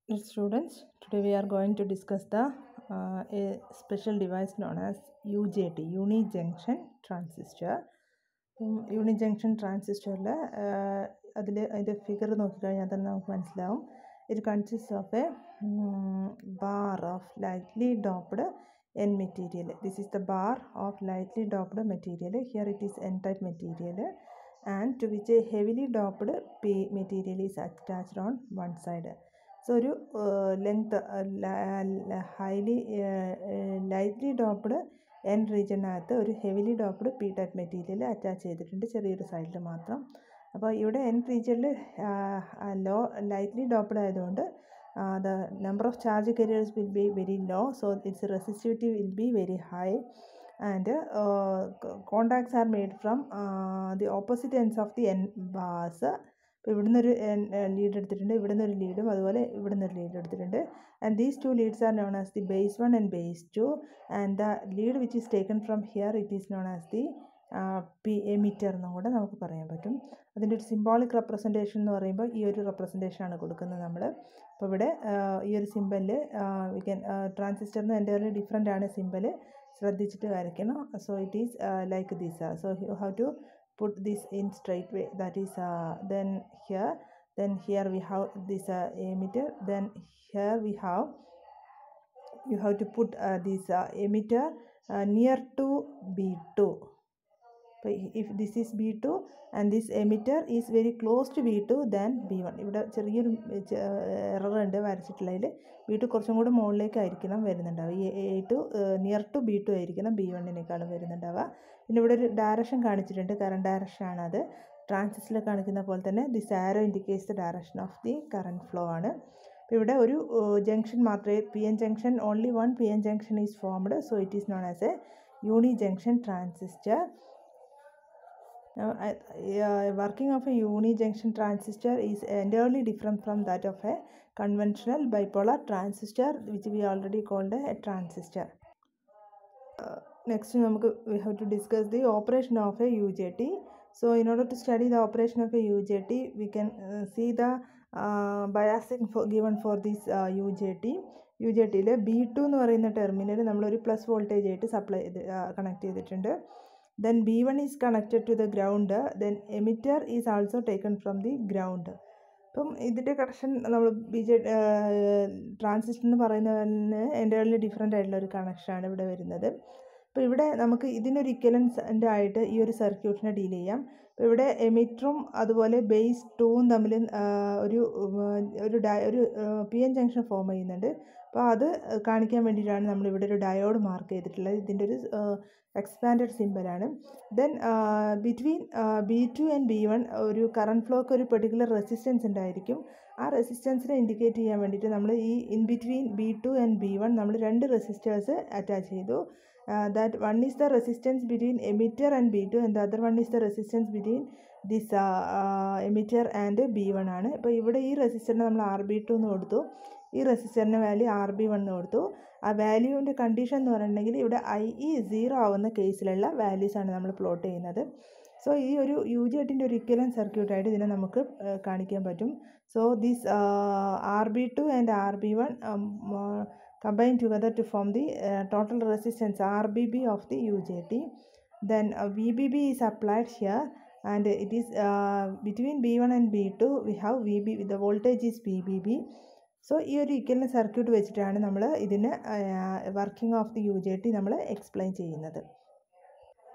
Dear students, today we are going to discuss a special device known as UJT, Uni-Junction Transistor. Uni-Junction Transistor the figure it consists of a bar of lightly doped N material. This is the bar of lightly doped material. Here it is N-type material, and to which a heavily doped P material is attached on one side. So, length highly lightly doped N region ഒരു heavily doped P-type material attach ചെയ്തിട്ടുണ്ട് ചെറിയൊരു സൈഡിൽ മാത്രം. അപ്പോൾ ഇവിടെ N regionൽ lightly doped ആയതുകൊണ്ട് the number of charge carriers will be very low, so its resistivity will be very high, and contacts are made from the opposite ends of the N bars. ഇപ്പോൾ ഇവിടുന്ന് ഒരു lead എടുത്തിട്ടുണ്ട്, ഇവിടുന്ന് ഒരു ലീഡും അതുപോലെ ഇവിടുന്ന് ഒരു ലീഡ് എടുത്തിട്ടുണ്ട്. And these two leads are known as the base 1 and base 2, and the lead which is taken from here it is known as the P emitter എന്നും കൂടെ നമുക്ക് പറയാൻ പറ്റും. അതിൻ്റെ ഒരു സിംബോളിക് റെപ്രസെൻറ്റേഷൻ എന്ന് പറയുമ്പോൾ ഈ ഒരു റെപ്രസെൻറ്റേഷനാണ് കൊടുക്കുന്നത് നമ്മൾ. അപ്പോൾ ഇവിടെ ഈ ഒരു സിമ്പലിൽ വി ക്യാൻ ട്രാൻസിസ്റ്ററിന് എൻ്റയർലി ഡിഫറെൻ്റ് ആണ് സിമ്പൽ, ശ്രദ്ധിച്ചിട്ട് വരയ്ക്കണം. So it is like this. So you have to put this in straight way, that is then here we have this emitter, then here we have, you have to put this emitter near to B2. So if this is B2 and this emitter is very close to B2, then B1. ഇവിടെ ചെറിയൊരു error ഉണ്ട് വരച്ചിട്ടുള്ളതിൽ. B2 കുറച്ചും കൂടെ മുകളിലേക്കായിരിക്കണം വരുന്നുണ്ടാവുക. ഈ A2 near to B2 ആയിരിക്കണം B1-നേക്കാളും വരുന്നുണ്ടാവുക. പിന്നെ ഇവിടെ ഒരു ഡയറക്ഷൻ കാണിച്ചിട്ടുണ്ട്, കറണ്ട് ഡയറക്ഷൻ ആണ്. ട്രാൻസിസ്റ്ററിൽ കാണിക്കുന്ന പോലെ തന്നെ this arrow indicates the direction of the current flow ആണ്. അപ്പോൾ ഇവിടെ ഒരു ജംഗ്ഷൻ മാത്രമേ, PN junction, only one PN junction is formed, so it is known as A uni junction transistor. Working of a uni-junction transistor is entirely different from that of a conventional bipolar transistor, which we already called a transistor. Next, we have to discuss the operation of a UJT. So, in order to study the operation of a UJT, we can see the biasing given for this UJT. UJT-യിൽ B2 എന്ന് പറയുന്ന terminal നമ്മളൊരു plus voltage ആയിട്ട് supply connect ചെയ്തിട്ടുണ്ട്. Then B1 is connected to the ground, then emitter is also taken from the ground. അപ്പം ഇതിൻ്റെ connection നമ്മൾ transistor എന്ന് പറയുന്നതിന് എൻ്റയർലി ഡിഫറെൻ്റ് ആയിട്ടുള്ള ഒരു കണക്ഷനാണ് ഇവിടെ വരുന്നത്. അപ്പോൾ ഇവിടെ നമുക്ക് ഇതിനൊരു ഇക്വലൻസ് ആയിട്ട് ഈ ഒരു സർക്യൂട്ടിനെ ഡീൽ ചെയ്യാം. അപ്പോൾ ഇവിടെ എമിറ്ററും അതുപോലെ ബേസ് 2ഉം തമ്മിൽ ഒരു PN ജംഗ്ഷൻ ഫോം ചെയ്യുന്നുണ്ട്. അപ്പോൾ അത് കാണിക്കാൻ വേണ്ടിയിട്ടാണ് നമ്മളിവിടെ ഒരു ഡയോഡ് മാർക്ക് ചെയ്തിട്ടുള്ളത്. ഇതിൻ്റെ ഒരു എക്സ്പാൻഡഡ് സിമ്പലാണ്. Then between B2 and B1 ഒരു കറണ്ട് ഫ്ലോക്ക് ഒരു പെർട്ടിക്കുലർ റെസിസ്റ്റൻസ് ഉണ്ടായിരിക്കും. ആ റെസിസ്റ്റൻസിനെ ഇൻഡിക്കേറ്റ് ചെയ്യാൻ വേണ്ടിയിട്ട് നമ്മൾ ഈ in between B2 and B1 നമ്മൾ രണ്ട് റെസിസ്റ്റേഴ്സ് അറ്റാച്ച് ചെയ്തു. That one is the resistance between emitter and B2, and the other one is the resistance between this emitter and B1 ആണ്. ഇപ്പോൾ ഇവിടെ ഈ റെസിസ്റ്ററിന് നമ്മൾ RB2 എന്ന് കൊടുത്തു, ഈ റെസിസ്റ്ററിൻ്റെ വാല്യൂ RB1 എന്ന് കൊടുത്തു. ആ വാല്യൂവിൻ്റെ കണ്ടീഷൻ എന്ന് പറഞ്ഞിട്ടുണ്ടെങ്കിൽ ഇവിടെ IE 0 ആവുന്ന കേസിലുള്ള വാല്യൂസാണ് നമ്മൾ പ്ലോട്ട് ചെയ്യുന്നത്. സോ ഈ ഒരു UJT-ൻ്റെ ഒരു ഇക്വലൻറ്റ് സർക്യൂട്ടായിട്ട് ഇതിനെ നമുക്ക് കാണിക്കാൻ പറ്റും. So this RB2 and RB1 combine together to form the total resistance RBB of the UJT. Then VBB is applied here, and it is between B1 and B2 we have VB, the voltage is VBB. So ഈ ഒരു equivalent circuit വെച്ചിട്ടാണ് നമ്മൾ ഇതിന് working of the UJT നമ്മൾ explain ചെയ്യുന്നത്.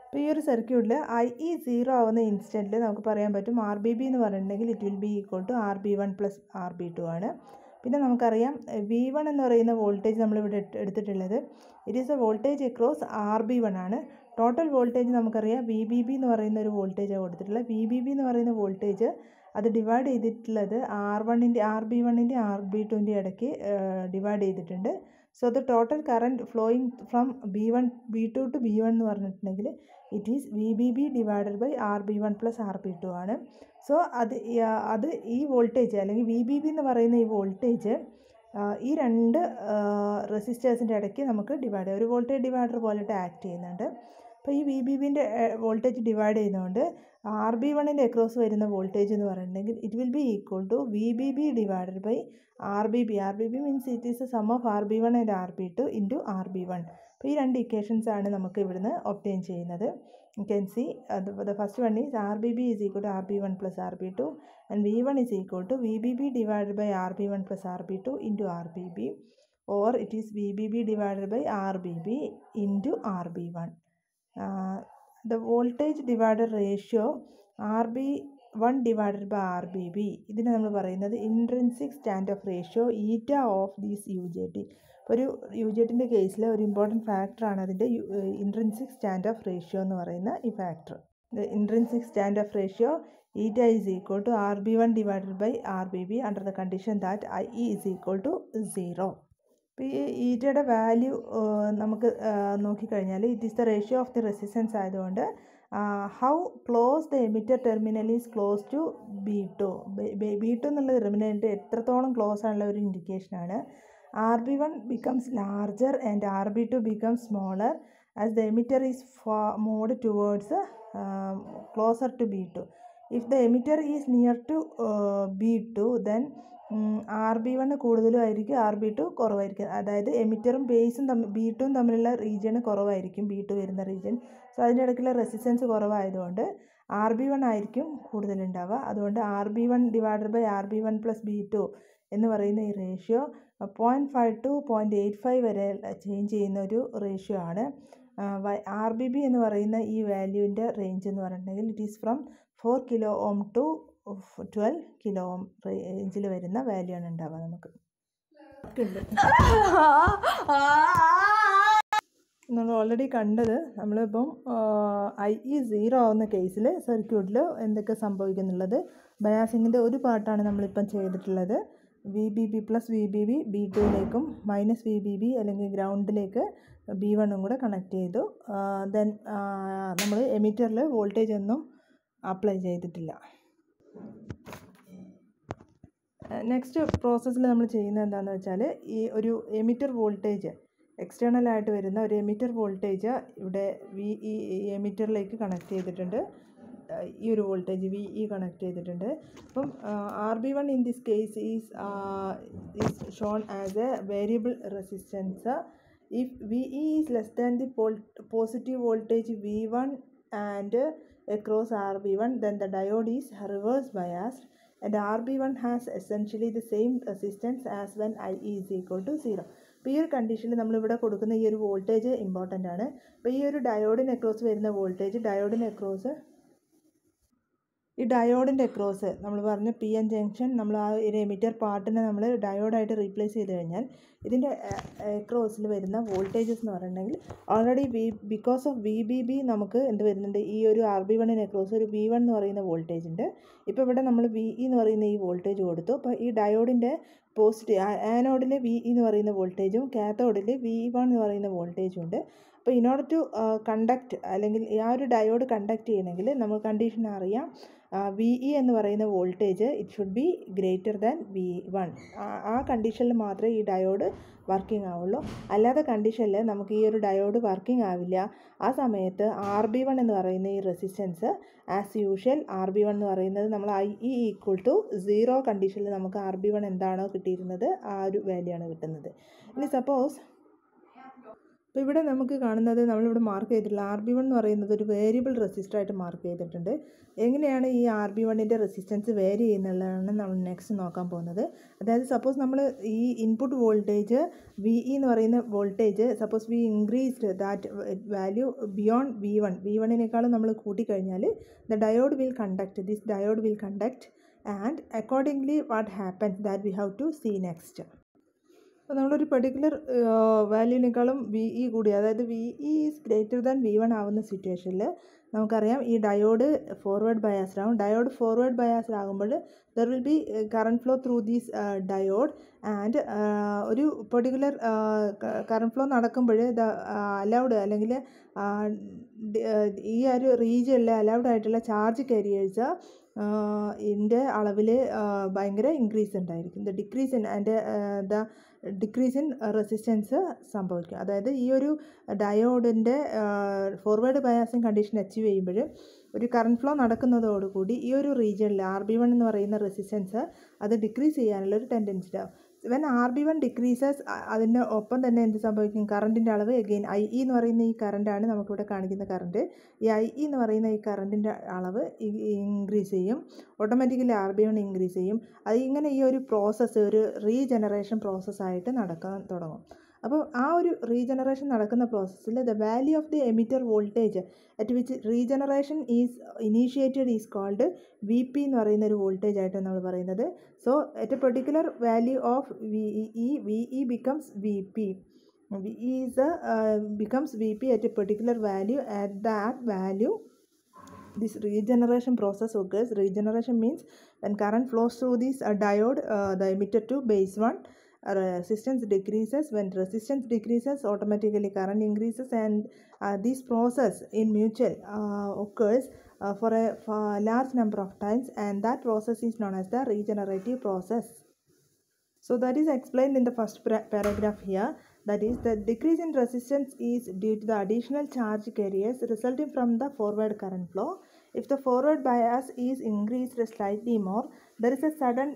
അപ്പോൾ ഈ ഒരു സർക്യൂട്ടിൽ IE 0 ആവുന്ന ഇൻസ്റ്റൻറ്റിൽ നമുക്ക് പറയാൻ പറ്റും RBB എന്ന് പറഞ്ഞിട്ടുണ്ടെങ്കിൽ it will be equal to RB1 plus RB2 ആണ്. പിന്നെ നമുക്കറിയാം V1 എന്ന് പറയുന്ന വോൾട്ടേജ് നമ്മളിവിടെ എടുത്തിട്ടുള്ളത് it is A voltage across RB1 ആണ്. ടോട്ടൽ വോൾട്ടേജ് നമുക്കറിയാം VBB എന്ന് പറയുന്ന ഒരു വോൾട്ടേജാണ് കൊടുത്തിട്ടുള്ളത്. VBB എന്ന് പറയുന്ന വോൾട്ടേജ് അത് ഡിവൈഡ് ചെയ്തിട്ടുള്ളത് RB1-ൻ്റെ RB2-ൻ്റെ ഇടയ്ക്ക് ഡിവൈഡ് ചെയ്തിട്ടുണ്ട്. So the total current flowing from B2 to B1 എന്ന് പറഞ്ഞിട്ടുണ്ടെങ്കിൽ it is VBB divided by RB1 plus RB2 ആണ്. സോ അത് ഈ വോൾട്ടേജ് അല്ലെങ്കിൽ VBB എന്ന് പറയുന്ന ഈ വോൾട്ടേജ് ഈ രണ്ട് റെസിസ്റ്റേഴ്സിൻ്റെ ഇടയ്ക്ക് നമുക്ക് ഡിവൈഡ് ചെയ്യാം, ഒരു വോൾട്ടേജ് ഡിവൈഡർ പോലെയിട്ട് ആക്ട് ചെയ്യുന്നുണ്ട്. അപ്പോൾ ഈ വി ബി ബിൻ്റെ വോൾട്ടേജ് ഡിവൈഡ് ചെയ്യുന്നതുകൊണ്ട് ആർ ബി വണ്ണിൻ്റെ അക്രോസ് വരുന്ന വോൾട്ടേജ് എന്ന് പറഞ്ഞിട്ടുണ്ടെങ്കിൽ it will be equal to V B B divided by R B B. R B B means it is a sum of R B one and R B two into R B one. അപ്പോൾ ഈ രണ്ട് equations ആണ് നമുക്ക് ഇവിടുന്ന് obtain ചെയ്യുന്നത്. You can see the first one is RBB is equal to RB1 plus RB2 and V1 is equal to VBB divided by RB1 plus RB2 into RBB, or it is VBB divided by RBB into RB1. The voltage divider ratio RB1 divided by RBB, ഇതിനെ നമ്മൾ പറയുന്നത് intrinsic stand off ratio ഈറ്റ of these UJT. ഒരു UJTൻ്റെ കേസിൽ ഒരു important ഫാക്ടറാണ് അതിൻ്റെ intrinsic stand off ratio എന്ന് പറയുന്ന ഈ factor. The intrinsic stand off ratio eta is equal to RB1 divided by RBB under the condition that IE is equal to 0. അപ്പോൾ ഈ ഈറ്റയുടെ വാല്യൂ നമുക്ക് നോക്കിക്കഴിഞ്ഞാൽ it is the ratio of the resistance ആയതുകൊണ്ട് how close the emitter terminal is close to B2. B2 എന്നുള്ള ടെർമിനലിൻ്റെ എത്രത്തോളം close ആണുള്ള ഒരു ഇൻഡിക്കേഷനാണ്. RB1 becomes larger and RB2 becomes smaller as the emitter is moved towards closer to B2. If the emitter is near to B2 then RB1 കൂടുതലും ആയിരിക്കും, RB2 കുറവായിരിക്കും. അതായത് എമിറ്ററും ബേസും B2 തമ്മിലുള്ള region കുറവായിരിക്കും, B2 വരുന്ന റീജിയൻ. സോ അതിൻ്റെ ഇടയ്ക്കുള്ള resistance കുറവായതുകൊണ്ട് RB1 ആയിരിക്കും കൂടുതലുണ്ടാവുക. അതുകൊണ്ട് RB1 divided by RB1 plus B2 എന്ന് പറയുന്ന ഈ റേഷ്യോ 0.5 to 0.85 വരെ ചേഞ്ച് ചെയ്യുന്ന ഒരു റേഷ്യോ ആണ്. RBB എന്ന് പറയുന്ന ഈ വാല്യൂവിൻ്റെ റേഞ്ച് എന്ന് പറഞ്ഞിട്ടുണ്ടെങ്കിൽ it is from 4 kilo ohm to 12 kilo ohm റേഞ്ചിൽ വരുന്ന വാല്യൂ ആണ് ഉണ്ടാവുക. നമുക്ക് നമ്മൾ ഓൾറെഡി കണ്ടത് നമ്മളിപ്പം IE 0 ആവുന്ന കേസിൽ സർക്യൂട്ടിൽ എന്തൊക്കെ സംഭവിക്കുന്നുള്ളത് ബയാസിങ്ങിൻ്റെ ഒരു പാർട്ടാണ് നമ്മളിപ്പം ചെയ്തിട്ടുള്ളത്. VBB പ്ലസ് VBB B2യിലേക്കും മൈനസ് VBB അല്ലെങ്കിൽ ഗ്രൗണ്ടിലേക്ക് B1 കൂടെ കണക്ട് ചെയ്തു. ദെൻ നമ്മൾ എമിറ്ററിൽ വോൾട്ടേജ് ഒന്നും അപ്ലൈ ചെയ്തിട്ടില്ല. നെക്സ്റ്റ് പ്രോസസ്സിൽ നമ്മൾ ചെയ്യുന്നത് എന്താണെന്ന് വെച്ചാൽ ഈ ഒരു എമിറ്റർ വോൾട്ടേജ് എക്സ്റ്റേണലായിട്ട് വരുന്ന ഒരു എമിറ്റർ വോൾട്ടേജ് ഇവിടെ ഈ എമിറ്ററിലേക്ക് കണക്ട് ചെയ്തിട്ടുണ്ട്. ഈ ഒരു വോൾട്ടേജ് VE കണക്ട് ചെയ്തിട്ടുണ്ട്. അപ്പം RB1 in this case is shown as A variable resistance. If VE is less than the positive voltage V1 and across RB1 then the diode is reverse biased and RB1 has essentially the same resistance as when IE is equal to 0. അപ്പോൾ ഈ ഒരു കണ്ടീഷനിൽ നമ്മളിവിടെ കൊടുക്കുന്ന ഈ ഒരു voltage important ആണ്. അപ്പോൾ ഈ ഒരു ഡയോഡിന് അക്രോസ് വരുന്ന വോൾട്ടേജ് ഈ ഡയോഡിൻ്റെ അക്രോസ് നമ്മൾ പറഞ്ഞ PN ജംഗ്ഷൻ നമ്മൾ ആ ഒരു എമിറ്റർ പാർട്ടിനെ നമ്മൾ ഡയോഡായിട്ട് റീപ്ലേസ് ചെയ്ത് കഴിഞ്ഞാൽ ഇതിൻ്റെ അക്രോസിൽ വരുന്ന വോൾട്ടേജസ് എന്ന് പറഞ്ഞിട്ടുണ്ടെങ്കിൽ ഓൾറെഡി ബിക്കോസ് ഓഫ് VBB നമുക്ക് എന്ത് വരുന്നുണ്ട്, ഈ ഒരു RB1ന് അക്രോസ് ഒരു V1 എന്ന് പറയുന്ന വോൾട്ടേജ് ഉണ്ട്. ഇപ്പോൾ ഇവിടെ നമ്മൾ VE എന്ന് പറയുന്ന ഈ വോൾട്ടേജ് കൊടുത്തു. അപ്പോൾ ഈ ഡയോഡിൻ്റെ ആനോഡിൽ VE എന്ന് പറയുന്ന വോൾട്ടേജും കാത്തോഡിൽ V1 എന്ന് പറയുന്ന വോൾട്ടേജും ഉണ്ട്. അപ്പോൾ ഇൻ ഓർഡർ ടു കണ്ടക്ട് അല്ലെങ്കിൽ ആ ഒരു ഡയോഡ് കണ്ടക്ട് ചെയ്യണമെങ്കിൽ നമ്മൾ കണ്ടീഷൻ അറിയാം, VE എന്ന് പറയുന്ന voltage it should be greater than V1. ആ കണ്ടീഷനിൽ മാത്രമേ ഈ ഡയോഡ് വർക്കിംഗ് ആവുള്ളൂ. അല്ലാത്ത കണ്ടീഷനിൽ നമുക്ക് ഈ ഒരു ഡയോഡ് വർക്കിംഗ് ആവില്ല. ആ സമയത്ത് RB1 എന്ന് പറയുന്ന ഈ റെസിസ്റ്റൻസ് ആസ് യൂഷ്വൽ RB1 എന്ന് പറയുന്നത് നമ്മൾ IE ഈക്വൽ ടു 0 കണ്ടീഷനിൽ നമുക്ക് RB1 എന്താണോ കിട്ടിയിരുന്നത് ആ ഒരു വാല്യൂ ആണ് കിട്ടുന്നത്. ഇനി സപ്പോസ് അപ്പോൾ ഇവിടെ നമുക്ക് കാണുന്നത് നമ്മളിവിടെ മാർക്ക് ചെയ്തിട്ടുള്ള RB1 എന്ന് പറയുന്നത് ഒരു വേരിയബിൾ റെസിസ്റ്ററായിട്ട് മാർക്ക് ചെയ്തിട്ടുണ്ട്. എങ്ങനെയാണ് ഈ RB1ൻ്റെ റെസിസ്റ്റൻസ് വേരി ചെയ്യുന്നുള്ളതാണ് നമ്മൾ നെക്സ്റ്റ് നോക്കാൻ പോകുന്നത്. അതായത് സപ്പോസ് നമ്മൾ ഈ ഇൻപുട്ട് വോൾട്ടേജ് VE എന്ന് പറയുന്ന voltage suppose we increased that value beyond V1നേക്കാളും നമ്മൾ കൂട്ടിക്കഴിഞ്ഞാൽ this diode will conduct and accordingly what happens that we have to see next. അപ്പോൾ നമ്മളൊരു പെർട്ടിക്കുലർ വാല്യൂവിനേക്കാളും VE കൂടി, അതായത് VE is greater than V1 ആവുന്ന സിറ്റുവേഷനിൽ നമുക്കറിയാം ഈ ഡയോഡ് ഫോർവേഡ് ബയാസ്ഡ് ആകും. ഡയോഡ് ഫോർവേഡ് ബയാസ്ഡ് ആകുമ്പോൾ there will be current flow through these diode and ഒരു പെർട്ടിക്കുലർ കറണ്ട് ഫ്ലോ നടക്കുമ്പോൾ അലൗഡ് അല്ലെങ്കിൽ ഈ ഒരു റീജിയനിലെ അലൗഡ് ആയിട്ടുള്ള ചാർജ് കാരിയേഴ്സ് ഇതിൻ്റെ അളവിൽ ഭയങ്കര ഇൻക്രീസ് ഉണ്ടായിരിക്കും. ദ ഡിക്രീസ് ഇൻ റെസിസ്റ്റൻസ് സംഭവിക്കും. അതായത് ഈ ഒരു ഡയോഡിൻ്റെ ഫോർവേഡ് ബയാസിങ് കണ്ടീഷൻ അച്ചീവ് ചെയ്യുമ്പോൾ ഒരു കറണ്ട് ഫ്ലോ നടക്കുന്നതോടുകൂടി ഈ ഒരു റീജിയനിൽ RB1 എന്ന് പറയുന്ന റെസിസ്റ്റൻസ് അത് ഡിക്രീസ് ചെയ്യാനുള്ളൊരു ടെൻഡൻസി ഉണ്ടാവും. വെൻ RB1 ഡിക്രീസസ്, അതിന് ഒപ്പം തന്നെ എന്ത് സംഭവിക്കും? കറണ്ടിൻ്റെ അളവ് എഗെയിൻ IE എന്ന് പറയുന്ന ഈ കറണ്ടാണ് നമുക്കിവിടെ കാണിക്കുന്ന കറണ്ട്. ഈ IE എന്ന് പറയുന്ന ഈ കറണ്ടിൻ്റെ അളവ് ഇൻക്രീസ് ചെയ്യും. ഓട്ടോമാറ്റിക്കലി RB1 ഇൻക്രീസ് ചെയ്യും. അത് ഇങ്ങനെ ഈ ഒരു പ്രോസസ്സ് ഒരു റീജനറേഷൻ പ്രോസസ്സായിട്ട് നടക്കാൻ തുടങ്ങും. അപ്പോൾ ആ ഒരു റീജനറേഷൻ നടക്കുന്ന പ്രോസസ്സിൽ the value of the emitter voltage at which regeneration is initiated is called VP എന്ന് പറയുന്ന ഒരു വോൾട്ടേജ് ആയിട്ടാണ് നമ്മൾ പറയുന്നത്. So at a particular value of VE becomes VP. becomes VP at a particular value. At that value, this regeneration process occurs. Regeneration means when current flows through this diode, the emitter to base 1, resistance decreases. When resistance decreases, automatically current increases, and this process in mutual occurs for a large number of times, and that process is known as the regenerative process. So that is explained in the first paragraph here. That is, the decrease in resistance is due to the additional charge carriers resulting from the forward current flow. If the forward bias is increased slightly more, there is a sudden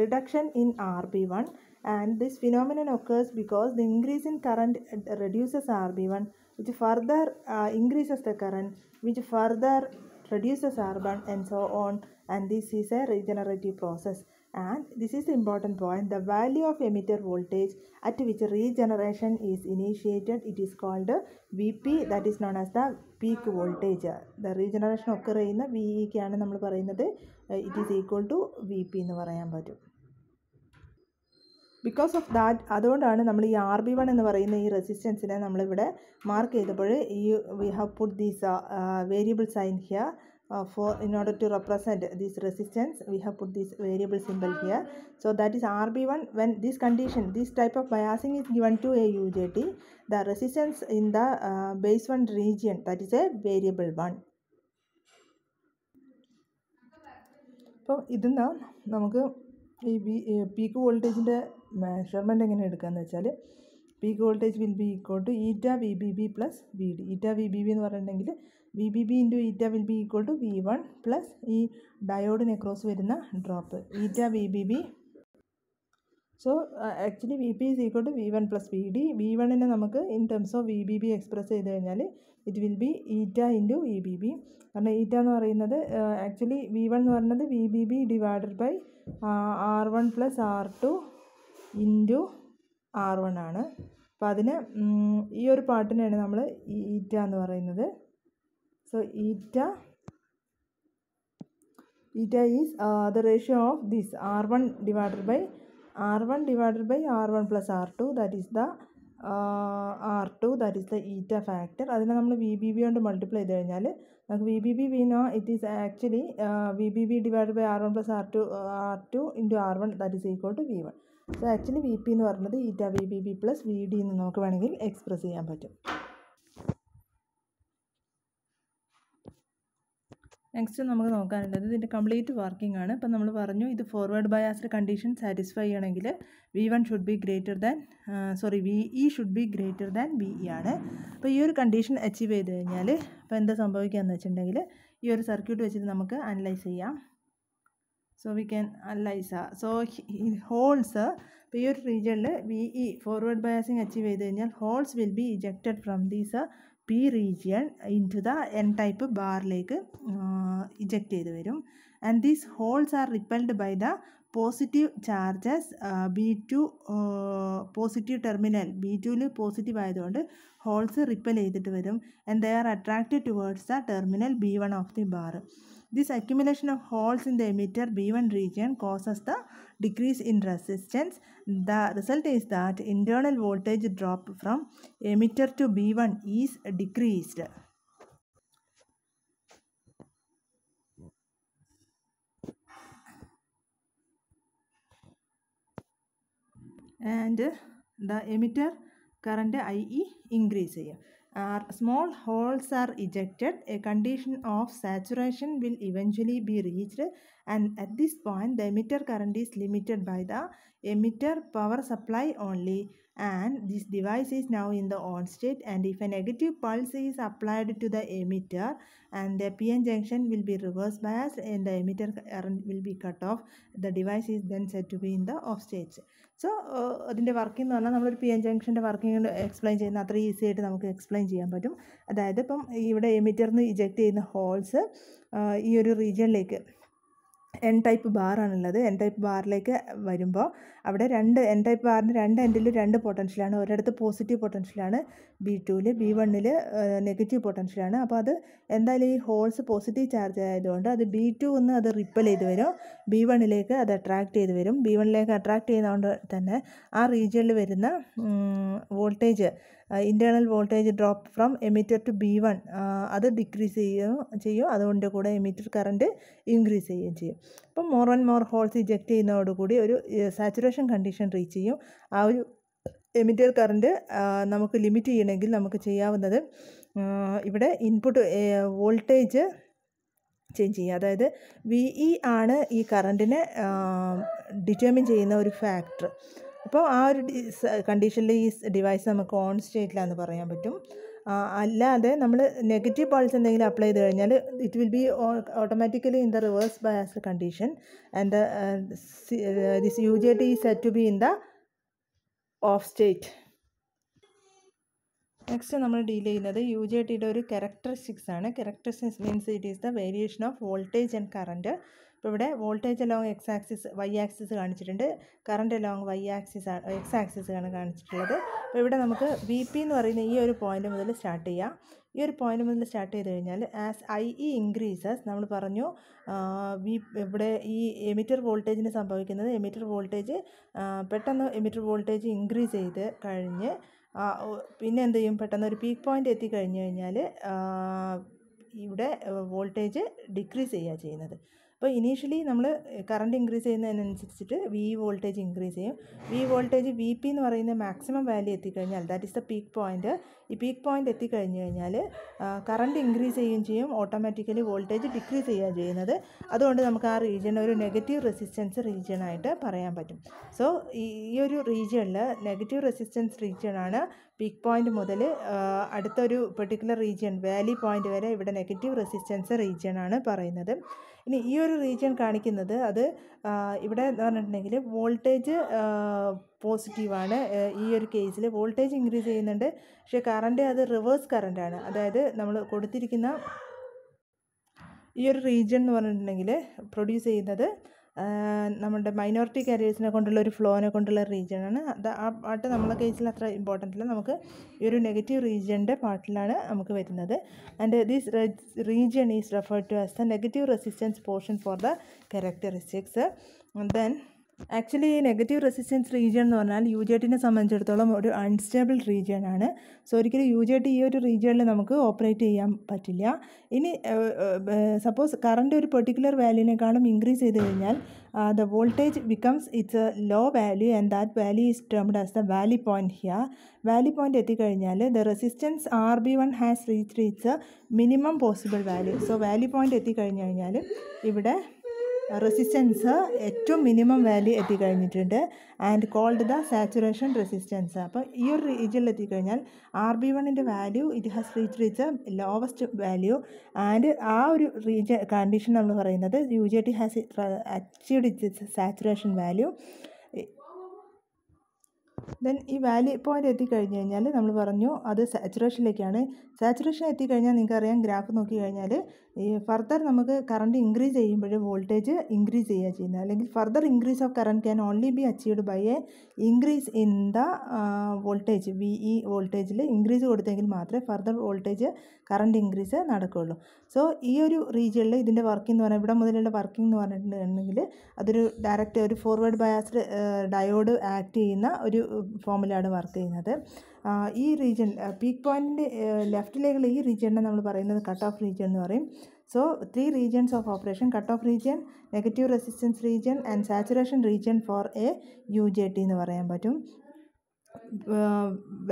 reduction in RB1, and this phenomenon occurs because the increase in current reduces RB1, which further increases the current, which further reduces R1, and so on, and this is a regenerative process. And this is the important point: the value of emitter voltage at which regeneration is initiated, it is called VP, that is known as the peak voltage. The regeneration occur ചെയ്യുന്ന VE ക്കാണ് നമ്മൾ പറയുന്നത് it is equal to VP എന്ന് പറയാൻ പറ്റും. Because of that, അതുകൊണ്ടാണ് നമ്മൾ ഈ RB1 എന്ന് പറയുന്ന ഈ റെസിസ്റ്റൻസിനെ നമ്മളിവിടെ മാർക്ക് ചെയ്തപ്പോൾ ഈ we have put these variable sign here in order to represent this resistance. We have put this variable symbol here. So that is RB1. When this condition, this type of biasing is given to a UJT, the resistance in the base 1 region, that is a variable 1. അപ്പോൾ ഇതിന്ന് നമുക്ക് ഈ peak വോൾട്ടേജിൻ്റെ measurement എങ്ങനെ എടുക്കുകയെന്ന് വെച്ചാൽ, peak voltage will be equal to eta VBB plus VD. Eta VBB എന്ന് പറഞ്ഞിട്ടുണ്ടെങ്കിൽ VBB into eta will be equal to V1 plus ഈ ഡയോഡിന് അക്രോസ് വരുന്ന drop eta VBB. So actually VP is equal to V1 plus VD. V1നെ നമുക്ക് in terms of VBB express ചെയ്ത് കഴിഞ്ഞാൽ it will be eta into VBB. കാരണം ഈറ്റ എന്ന് പറയുന്നത് ആക്ച്വലി V1 എന്ന് പറയുന്നത് VBB divided by R1 plus R2 into R1 ആണ്. അപ്പോൾ അതിന് ഈ ഒരു പാർട്ടിനെയാണ് നമ്മൾ ഈറ്റ എന്ന് പറയുന്നത്. So eta is the ratio of this R1 divided by R1 plus R2, that is the R2, that is the eta factor. അതിനെ നമ്മൾ VBB കൊണ്ട് മൾട്ടിപ്ലൈ ചെയ്ത് കഴിഞ്ഞാൽ നമുക്ക് VBB we know it is actually VBB divided by R1 plus R2 into R1, that is equal to V1. So actually VP എന്ന് പറയുന്നത് eta VBB plus VD എന്ന് നമുക്ക് വേണമെങ്കിൽ എക്സ്പ്രസ് ചെയ്യാൻ പറ്റും. നെക്സ്റ്റ് നമുക്ക് നോക്കാനുള്ളത് ഇതിൻ്റെ കംപ്ലീറ്റ് വർക്കിംഗ് ആണ്. ഇപ്പം നമ്മൾ പറഞ്ഞു ഇത് ഫോർവേഡ് ബയാസ്ഡ് കണ്ടീഷൻ സാറ്റിസ്ഫൈ ചെയ്യണമെങ്കിൽ V1 should be greater than VE should be greater than VE ആണ്. അപ്പോൾ ഈ ഒരു കണ്ടീഷൻ അച്ചീവ് ചെയ്ത് കഴിഞ്ഞാൽ ഇപ്പോൾ എന്താ സംഭവിക്കുകയെന്ന് വെച്ചിട്ടുണ്ടെങ്കിൽ ഈ ഒരു സർക്യൂട്ട് വെച്ചിട്ട് നമുക്ക് അനലൈസ് ചെയ്യാം. So we can analyse. So holes ഇപ്പോൾ ഈ ഒരു റീജിയനിൽ VE ഫോർവേഡ് ബയാസിങ് അച്ചീവ് ചെയ്ത് കഴിഞ്ഞാൽ holes will be ejected from these P region into the N type ബാറിലേക്ക് ഇജക്റ്റ് ചെയ്ത് വരും. And these holes are repelled by the positive charges B2 positive terminal B2ൽ പോസിറ്റീവ് ആയതുകൊണ്ട് ഹോൾസ് റിപ്പൽ ചെയ്തിട്ട് വരും. And they are attracted towards the terminal B1 of the bar. This accumulation of holes in the emitter B1 region causes the decrease in resistance. The result is that internal voltage drop from emitter to B1 is decreased. And the emitter current IE increase ചെയ്യും. small holes are ejected, a condition of saturation will eventually be reached, and at this point the emitter current is limited by the emitter power supply only, and this device is now in the on state, and if a negative pulse is applied to the emitter and the PN junction will be reverse biased and the emitter current will be cut off, the device is then said to be in the off state. So അതിൻ്റെ working എന്ന് പറഞ്ഞാൽ നമ്മളൊരു PN ജംഗ്ഷൻ്റെ working explain ചെയ്യുന്ന അത്ര easy ആയിട്ട് നമുക്ക് explain ചെയ്യാൻ പറ്റും. അതായത് ഇപ്പം ഇവിടെ എമിറ്ററിൽ നിന്ന് ഇജക്റ്റ് ചെയ്യുന്ന ഹോൾസ് ഈ ഒരു റീജിയനിലേക്ക് എൻ ടൈപ്പ് ബാറാണുള്ളത്. എൻ ടൈപ്പ് ബാറിലേക്ക് വരുമ്പോൾ അവിടെ എൻ ടൈപ്പ് ബാറിൻ്റെ രണ്ട് എൻഡിൽ രണ്ട് പൊട്ടൻഷ്യലാണ്. ഒരിടത്ത് പോസിറ്റീവ് പൊട്ടൻഷ്യലാണ് B2-ൽ, B1-ൽ നെഗറ്റീവ് പൊട്ടൻഷ്യലാണ്. അപ്പോൾ അത് എന്തായാലും ഈ ഹോൾസ് പോസിറ്റീവ് ചാർജ് ആയതുകൊണ്ട് അത് B2 നിന്ന് അത് റിപ്പൽ ചെയ്ത് വരും, B1-ലേക്ക് അത് അട്രാക്റ്റ് ചെയ്ത് വരും. B1-ലേക്ക് അട്രാക്റ്റ് ചെയ്യുന്നതുകൊണ്ട് തന്നെ ആ റീജിയനിൽ വരുന്ന voltage, internal voltage drop from emitter to B1 അത് ഡിക്രീസ് ചെയ്യും. അതുകൊണ്ട് കൂടെ എമിറ്റർ കറണ്ട് ഇൻക്രീസ് ചെയ്യുകയും ചെയ്യും. അപ്പം more and more holes eject ചെയ്യുന്നതോടുകൂടി ഒരു സാച്ചുറേഷൻ കണ്ടീഷൻ റീച്ച് ചെയ്യും. ആ ഒരു എമിറ്റർ കറണ്ട് നമുക്ക് ലിമിറ്റ് ചെയ്യണമെങ്കിൽ നമുക്ക് ചെയ്യാവുന്നത് ഇവിടെ ഇൻപുട്ട് വോൾട്ടേജ് ചേഞ്ച് ചെയ്യുക. അതായത് VE ആണ് ഈ കറണ്ടിനെ ഡിറ്റർമിൻ ചെയ്യുന്ന ഒരു ഫാക്ടർ. അപ്പോൾ ആ ഒരു കണ്ടീഷനിൽ ഈ ഡിവൈസ് നമുക്ക് ഓൺ സ്റ്റേറ്റിലാണെന്ന് പറയാൻ പറ്റും. അല്ലാതെ നമ്മൾ നെഗറ്റീവ് പൾസ് എന്തെങ്കിലും അപ്ലൈ ചെയ്ത് കഴിഞ്ഞാൽ it will be automatically in the reverse bias condition and this UJT is set to be in the off state. Next നമ്മൾ ഡീൽ ചെയ്യുന്നത് UJTയുടെ ഒരു ക്യാരക്ടറിസ്റ്റിക്സ് ആണ്. Characteristics means it is the variation of voltage and current. ഇപ്പോൾ ഇവിടെ voltage along X axis കാണിച്ചിട്ടുണ്ട്, current along X axis ആണ് കാണിച്ചിട്ടുള്ളത്. അപ്പോൾ ഇവിടെ നമുക്ക് VP എന്ന് പറയുന്ന ഈ ഒരു പോയിന്റ് മുതൽ സ്റ്റാർട്ട് ചെയ്യാം. ഈ ഒരു പോയിന്റ് മുതൽ സ്റ്റാർട്ട് ചെയ്ത് കഴിഞ്ഞാൽ ആസ് IE ഇൻക്രീസസ് നമ്മൾ പറഞ്ഞു ഇവിടെ ഈ എമിറ്റർ വോൾട്ടേജിന് സംഭവിക്കുന്നത് എമിറ്റർ വോൾട്ടേജ് പെട്ടെന്ന് എമിറ്റർ വോൾട്ടേജ് ഇൻക്രീസ് ചെയ്ത് കഴിഞ്ഞ് പിന്നെ എന്ത് ചെയ്യും, പെട്ടെന്ന് ഒരു പീക്ക് പോയിൻ്റ് എത്തിക്കഴിഞ്ഞ് കഴിഞ്ഞാൽ ഇവിടെ വോൾട്ടേജ് ഡിക്രീസ് ചെയ്യുക ചെയ്യുന്നത്. അപ്പോൾ ഇനീഷ്യലി നമ്മൾ കറണ്ട് ഇൻക്രീസ് ചെയ്യുന്നതിനനുസരിച്ചിട്ട് വോൾട്ടേജ് ഇൻക്രീസ് ചെയ്യും. വോൾട്ടേജ് VP എന്ന് പറയുന്ന മാക്സിമം വാല്യൂ എത്തിക്കഴിഞ്ഞാൽ that is the peak point. ഈ പീക്ക് പോയിൻ്റ് എത്തിക്കഴിഞ്ഞ് കഴിഞ്ഞാൽ കറണ്ട് ഇൻക്രീസ് ചെയ്യുകയും ചെയ്യും, ഓട്ടോമാറ്റിക്കലി വോൾട്ടേജ് ഡിക്രീസ് ചെയ്യുകയാണ് ചെയ്യുന്നത്. അതുകൊണ്ട് നമുക്ക് ആ റീജിയൻ ഒരു നെഗറ്റീവ് റെസിസ്റ്റൻസ് റീജിയനായിട്ട് പറയാൻ പറ്റും. സോ ഈ ഒരു റീജിയനിൽ നെഗറ്റീവ് റെസിസ്റ്റൻസ് റീജിയനാണ്. പീക്ക് പോയിൻ്റ് മുതൽ അടുത്തൊരു പെർട്ടിക്കുലർ റീജിയൻ വാലി പോയിൻ്റ് വരെ ഇവിടെ നെഗറ്റീവ് റെസിസ്റ്റൻസ് റീജിയനാണ് പറയുന്നത്. ഇനി ഈ ഒരു റീജിയൻ കാണിക്കുന്നത് അത് ഇവിടെ എന്ന് പറഞ്ഞിട്ടുണ്ടെങ്കിൽ വോൾട്ടേജ് പോസിറ്റീവാണ്. ഈ ഒരു കേസിൽ വോൾട്ടേജ് ഇൻക്രീസ് ചെയ്യുന്നുണ്ട്, പക്ഷേ കറണ്ട് അത് റിവേഴ്സ് കറണ്ടാണ്. അതായത് നമ്മൾ കൊടുത്തിരിക്കുന്ന ഈ ഒരു റീജിയൻ എന്ന് പറഞ്ഞിട്ടുണ്ടെങ്കിൽ പ്രൊഡ്യൂസ് ചെയ്യുന്നത് നമ്മുടെ മൈനോറിറ്റി കാരിയേഴ്സിനെ കൊണ്ടുള്ള ഒരു ഫ്ലോനെ കൊണ്ടുള്ള റീജിയനാണ്. അത് ആ പാർട്ട് നമ്മളെ കേസിൽ അത്ര ഇമ്പോർട്ടൻ്റ് അല്ല, നമുക്ക് ഈ ഒരു നെഗറ്റീവ് റീജിയൻ്റെ പാർട്ടിലാണ് നമുക്ക് വരുന്നത്. And this region is referred to as the negative resistance portion for the characteristics. Then actually ഈ നെഗറ്റീവ് റെസിസ്റ്റൻസ് റീജിയൻ എന്ന് പറഞ്ഞാൽ UJTനെ സംബന്ധിച്ചിടത്തോളം ഒരു അൺസ്റ്റേബിൾ റീജിയനാണ്. സോ ഒരിക്കലും UJT ഈ ഒരു റീജിയനിൽ നമുക്ക് ഓപ്പറേറ്റ് ചെയ്യാൻ പറ്റില്ല. ഇനി സപ്പോസ് കറണ്ട് ഒരു പെർട്ടിക്കുലർ വാല്യൂവിനേക്കാളും ഇൻക്രീസ് ചെയ്ത് കഴിഞ്ഞാൽ the voltage becomes its a low value and that value is termed as the valley point here. Valley point എത്തിക്കഴിഞ്ഞാൽ the resistance RB1 has reached its minimum possible value. So valley point എത്തിക്കഴിഞ്ഞ് കഴിഞ്ഞാൽ ഇവിടെ resistance ഏറ്റവും minimum value എത്തിക്കഴിഞ്ഞിട്ടുണ്ട് and called the saturation resistance. അപ്പോൾ ഈ ഒരു റീജിയനിൽ എത്തിക്കഴിഞ്ഞാൽ RB1ൻ്റെ value it has reached its lowest value and ആ ഒരു റീജിയൻ കണ്ടീഷൻ നമ്മൾ പറയുന്നത് UJT has achieved it's saturation value. Then ഈ വാലി പോയിൻ്റ് എത്തിക്കഴിഞ്ഞ് കഴിഞ്ഞാൽ നമ്മൾ പറഞ്ഞു അത് സാച്ചുറേഷനിലേക്കാണ്. സാച്ചുറേഷൻ എത്തിക്കഴിഞ്ഞാൽ നിങ്ങൾക്കറിയാം, ഗ്രാഫ് നോക്കി കഴിഞ്ഞാൽ ഈ ഫർദർ നമുക്ക് കറണ്ട് ഇൻക്രീസ് ചെയ്യുമ്പോൾ വോൾട്ടേജ് ഇൻക്രീസ് ചെയ്യുക ചെയ്യുന്നത്, അല്ലെങ്കിൽ further increase of current can only be achieved by a increase in the voltage. VE വോൾട്ടേജിൽ ഇൻക്രീസ് കൊടുത്തെങ്കിൽ മാത്രമേ ഫർദർ വോൾട്ടേജ് കറണ്ട് ഇൻക്രീസ് നടക്കുകയുള്ളൂ. സോ ഈ ഒരു റീജിയനിൽ ഇതിൻ്റെ വർക്കിംഗ് എന്ന് പറഞ്ഞാൽ ഇവിടെ മുതലുള്ള വർക്കിംഗ് എന്ന് പറഞ്ഞിട്ടുണ്ടെങ്കിൽ അതൊരു ഡയറക്റ്റ് ഒരു ഫോർവേഡ് ബയാസ്ഡ് ഡയോഡ് ആക്ട് ചെയ്യുന്ന ഒരു ഫോമിലാണ് വർക്ക് ചെയ്യുന്നത്. ഈ റീജിയൻ പീക്ക് പോയിൻറ്റിൻ്റെ ലെഫ്റ്റിലേക്കുള്ള ഈ റീജിയനെ നമ്മൾ പറയുന്നത് കട്ട് ഓഫ് റീജിയൻ എന്ന് പറയും. So 3 regions of operation: cut off region, negative resistance region and saturation region for a UJT എന്ന് പറയാൻ പറ്റും.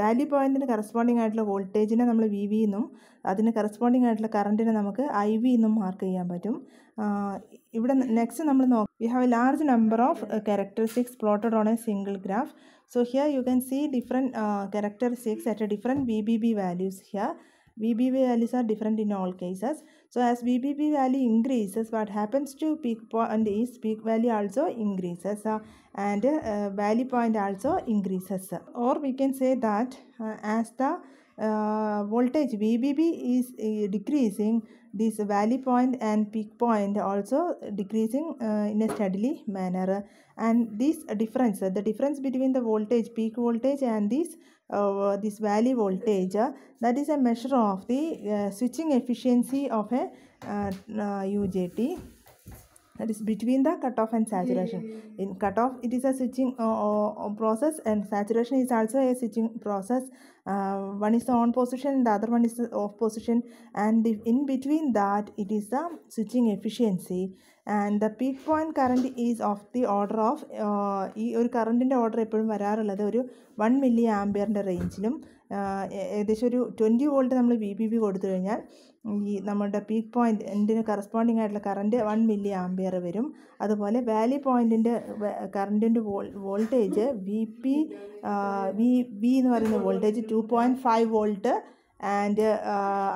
വാല്യൂ പോയിൻറ്റിന് കറസ്പോണ്ടിങ് ആയിട്ടുള്ള വോൾട്ടേജിനെ നമ്മൾ വി വി എന്നും അതിന് കറസ്പോണ്ടിങ് ആയിട്ടുള്ള കറണ്ടിനെ നമുക്ക് ഐ വി എന്നും മാർക്ക് ചെയ്യാൻ പറ്റും. ഇവിടെ നെക്സ്റ്റ് നമ്മൾ we have A large number of characteristics plotted on a single graph. So here you can see different characteristics at a different VBB values here. VBB values are different in all cases. So as VBB value increases, what happens to peak point is peak value also increases and value point also increases. Or we can say that as the voltage VBB is decreasing, this value point and peak point also decreasing in a steadily manner. And this difference, the difference between the voltage, peak voltage and this value voltage, that is a measure of the switching efficiency of a UJT. That is between the cutoff and saturation. In cutoff it is a switching process, and saturation is also a switching process. One is the on position, the other one is the off position, and in between that it is the switching efficiency. And the peak point current is of the order of ഈ ഒരു കറണ്ടിൻ്റെ order എപ്പോഴും വരാറുള്ളത് ഒരു 1 milli ആംപിയറിൻ്റെ റേഞ്ചിലും ഏകദേശം ഒരു 20 volt നമ്മൾ VBB കൊടുത്തു കഴിഞ്ഞാൽ ഈ നമ്മുടെ പീക്ക് പോയിൻറ്റിന് കറസ്പോണ്ടിങ് ആയിട്ടുള്ള കറണ്ട് 1 മില്ലി ആംപിയർ വരും. അതുപോലെ വാല്യൂ പോയിൻറ്റിൻ്റെ കറണ്ടിൻ്റെ വോൾട്ടേജ് വി എന്ന് പറയുന്ന വോൾട്ടേജ് 2.5 വോൾട്ട് ആൻഡ്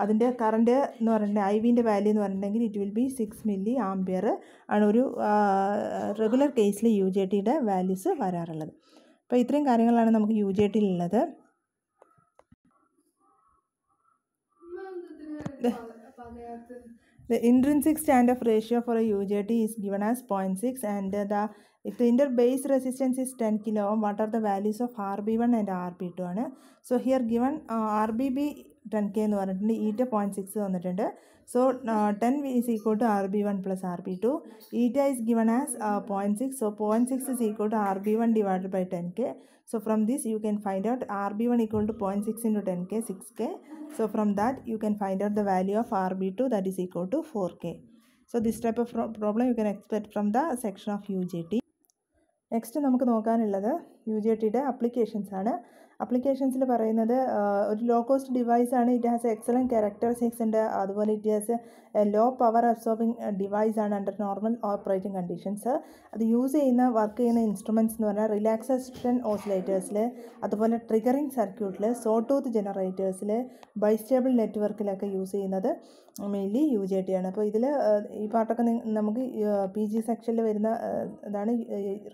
അതിൻ്റെ കറണ്ട് എന്ന് പറഞ്ഞിട്ടുണ്ടെങ്കിൽ ഐ വിൻ്റെ വാല്യൂ എന്ന് പറഞ്ഞിട്ടുണ്ടെങ്കിൽ it will B 6 milli ampere ആണ് ഒരു റെഗുലർ കേസിൽ UJTയുടെ വാല്യൂസ് വരാറുള്ളത്. അപ്പോൾ ഇത്രയും കാര്യങ്ങളാണ് നമുക്ക് UJTയിലുള്ളത്. The intrinsic standoff ratio for a UJT is given as 0.6, and if the inter base resistance is 10 kilo ohm, what are the values of RB1 and RB2 ആണ്. So here given RBB 10K എന്ന് പറഞ്ഞിട്ടുണ്ട്, ഈറ്റ 0.6 തന്നിട്ടുണ്ട്. So 10 is equal to RB1 plus RB2. Eta is given as 0.6. So 0.6 is equal to RB1 divided by 10K. So from this you can find out RB1 equal to 0.6 into 10K, 6K. So from that you can find out the value of RB2, that is equal to 4K. So this type of problem you can expect from the section of UJT. Next നമുക്ക് നോക്കാനുള്ളത് UJTയുടെ applications ആണ്. അപ്ലിക്കേഷൻസിൽ പറയുന്നത് ഒരു low cost device ആണ്. It has excellent characteristics ഉണ്ട്. അതുപോലെ it has a low power absorbing device ആണ് അണ്ടർ നോർമൽ ഓപ്പറേറ്റിംഗ് കണ്ടീഷൻസ്. അത് യൂസ് ചെയ്യുന്ന വർക്ക് ചെയ്യുന്ന ഇൻസ്ട്രുമെൻറ്റ്സ് എന്ന് പറഞ്ഞാൽ റിലാക്സേഷൻ ഓസിലേറ്റേഴ്സിൽ, അതുപോലെ ട്രിഗറിങ് സർക്യൂട്ടിൽ, സോ ടൂത്ത് ജനറേറ്റേഴ്സിൽ, ബൈസ്റ്റേബിൾ നെറ്റ്വർക്കിലൊക്കെ യൂസ് ചെയ്യുന്നത് മെയിൻലി UJT ആണ്. അപ്പോൾ ഇതിൽ ഈ പാർട്ടൊക്കെ നമുക്ക് PG സെക്ഷനിൽ വരുന്ന ഇതാണ്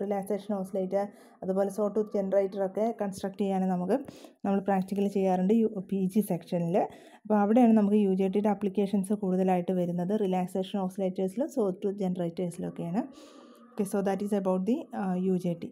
റിലാക്സേഷൻ ഓസിലേറ്റർ, അതുപോലെ സോ ടൂത്ത് ജനറേറ്ററൊക്കെ കൺസ്ട്രക്ട് ചെയ്യാൻ നമ്മൾ പ്രാക്ടിക്കലി ചെയ്യാറുണ്ട് PG സെക്ഷനിൽ. അപ്പോൾ അവിടെയാണ് നമുക്ക് UJTയുടെ അപ്ലിക്കേഷൻസ് കൂടുതലായിട്ട് വരുന്നത്, റിലാക്സേഷൻ ഓസിലേറ്റേഴ്സിലും സോ ടൂത്ത് ജനറേറ്റേഴ്സിലൊക്കെയാണ്. Okay, so that is about the UJT.